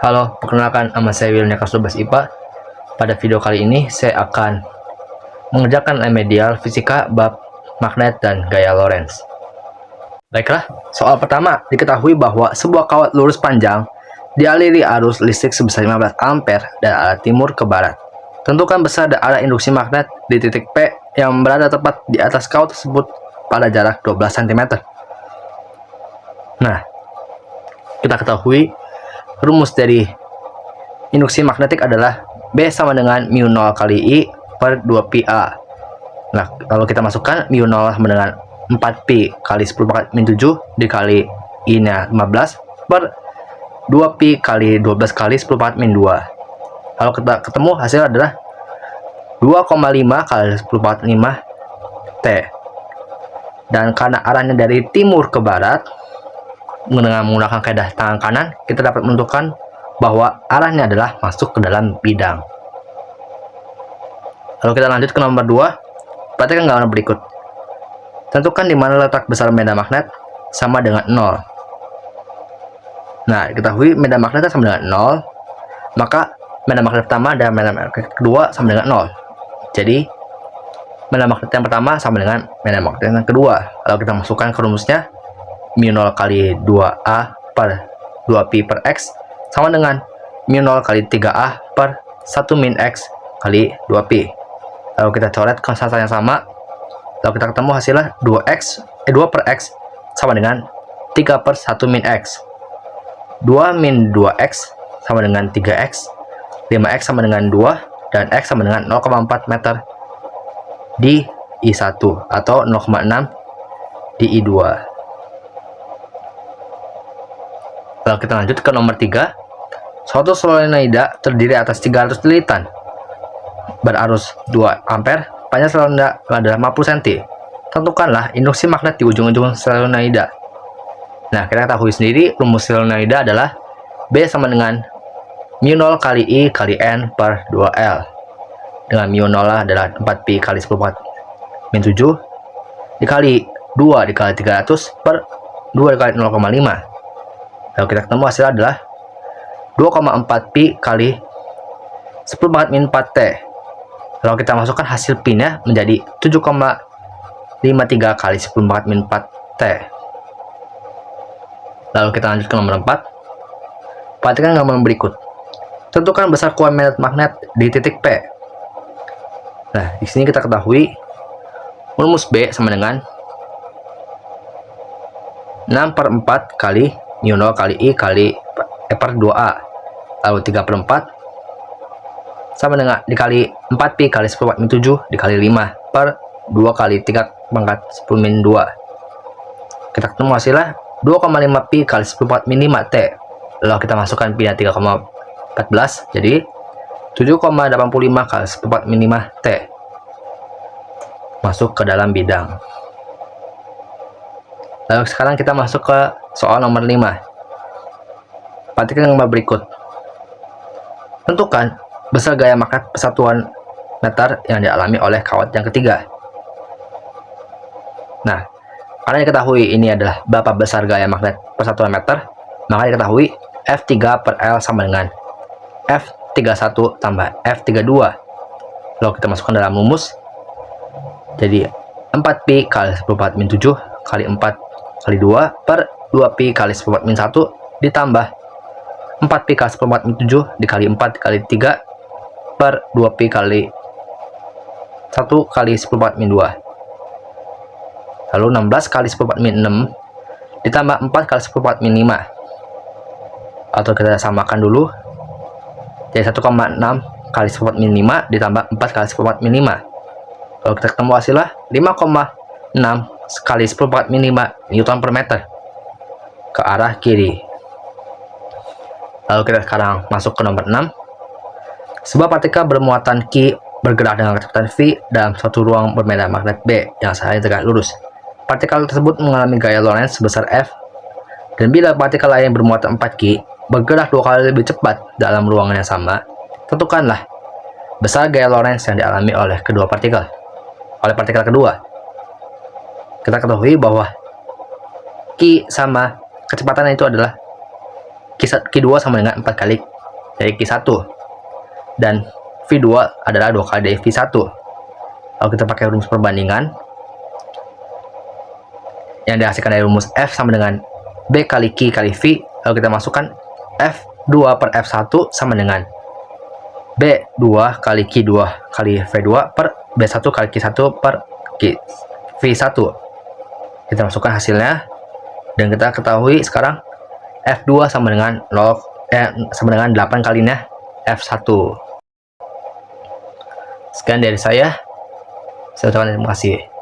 Halo, perkenalkan nama saya Wilnya kelas 12 IPA. Pada video kali ini saya akan mengerjakan remedial fisika bab magnet dan gaya Lorentz. Baiklah, soal pertama diketahui bahwa sebuah kawat lurus panjang dialiri arus listrik sebesar 15 ampere dari arah timur ke barat. Tentukan besar dan arah induksi magnet di titik P yang berada tepat di atas kawat tersebut pada jarak 12 cm. Nah, kita ketahui rumus dari induksi magnetik adalah B sama dengan mu 0 kali I per 2pi A. Nah, kalau kita masukkan mu 0 sama dengan 4pi kali 10 pangkat min 7 dikali I-nya 15 per 2pi kali 12 kali 10 pangkat min 2. Kalau kita ketemu hasil adalah 2,5 kali 10 pangkat 5 T. Dan karena arahnya dari timur ke barat, dengan menggunakan kaidah tangan kanan, kita dapat menentukan bahwa arahnya adalah masuk ke dalam bidang. Lalu kita lanjut ke nomor 2. Perhatikan gambar berikut. Tentukan di mana letak besar medan magnet sama dengan 0. Nah, diketahui medan magnetnya sama dengan 0, maka medan magnet pertama dan medan magnet kedua sama dengan 0. Jadi, medan magnet yang pertama sama dengan medan magnet yang kedua. Lalu kita masukkan ke rumusnya, mu 0 kali 2A per 2pi per X sama dengan mu 0 kali 3A per 1 min X kali 2pi. Lalu kita coret konstanta yang sama. Lalu kita ketemu hasilnya 2 per X sama dengan 3 per 1 min X. 2 min 2X sama dengan 3X. 5X sama dengan 2. Dan X sama dengan 0,4 meter di I1 atau 0,6 di I2. Lalu kita lanjut ke nomor 3. Suatu solenoida terdiri atas 300 lilitan berarus 2 ampere, panjang solenoida adalah 50 cm. Tentukanlah induksi magnet di ujung-ujung solenoida. Nah, kita ketahui sendiri rumus solenoida adalah B sama dengan mu 0 kali I kali N per 2L. Dengan mu 0 adalah 4pi kali 10 pangkat min 7 dikali 2 dikali 300 per 2 dikali 0,5. Lalu kita ketemu hasilnya adalah 2,4pi kali 10 pangkat min 4T. Lalu kita masukkan hasil pi-nya menjadi 7,53 kali 10 pangkat min 4T. Lalu kita lanjut ke nomor 4. Perhatikan gambar berikut. Tentukan besar kuat medan magnet di titik P. Nah, di sini kita ketahui rumus B sama dengan 6/4 kali mu 0 kali I kali per 2A. Lalu 3/4 sama dengan dikali 4pi kali 10 pangkat min 7 dikali 5 per 2 kali 3 pangkat 10 min 2. Kita ketemu hasilnya 2,5pi kali 10 pangkat min 5T. Lalu kita masukkan pi-nya 3,14, jadi 7,85 kali 10 pangkat min 5T masuk ke dalam bidang. Lalu sekarang kita masuk ke soal nomor 5. Perhatikan gambar berikut. Tentukan besar gaya magnet persatuan meter yang dialami oleh kawat yang ketiga. Nah, karena diketahui ini adalah berapa besar gaya magnet persatuan meter, maka diketahui F3 per L sama dengan F31 tambah F32. Lalu kita masukkan dalam rumus. Jadi 4pi kali 10 pangkat min 7 kali 4 kali 2 per 2pi kali 10 pangkat min 1 ditambah 4pi kali 10 pangkat min 7 dikali 4 kali 3 per 2pi kali 1 kali 10 pangkat min 2. Lalu 16 kali 10 pangkat min 6 ditambah 4 kali 10 pangkat min 5. Atau kita samakan dulu. Jadi 1,6 kali 10 pangkat min 5 ditambah 4 kali 10 pangkat min 5. Kalau kita ketemu hasilnya 5,6 kali 10 pangkat min 5 Newton per meter ke arah kiri. Lalu kita sekarang masuk ke nomor 6. Sebuah partikel bermuatan Q bergerak dengan kecepatan V dalam suatu ruang bermedan magnet B yang sehalnya tegak lurus. Partikel tersebut mengalami gaya Lorentz sebesar F, dan bila partikel lain bermuatan 4Q bergerak 2 kali lebih cepat dalam ruangan yang sama, tentukanlah besar gaya Lorentz yang dialami oleh kedua partikel. Oleh partikel kedua, kita ketahui bahwa Q sama kecepatannya itu adalah Q2 sama dengan 4 kali dari Q1. Dan V2 adalah 2 kali dari V1. Lalu kita pakai rumus perbandingan yang dihasilkan dari rumus F sama dengan B kali Q kali V. Lalu kita masukkan F2 per F1 sama dengan B2 kali Q2 kali V2 per B1 kali Q1 per V1. Kita masukkan hasilnya, dan kita ketahui sekarang F2 sama dengan sama dengan 8 kalinya F1. Sekian dari saya. Terima kasih.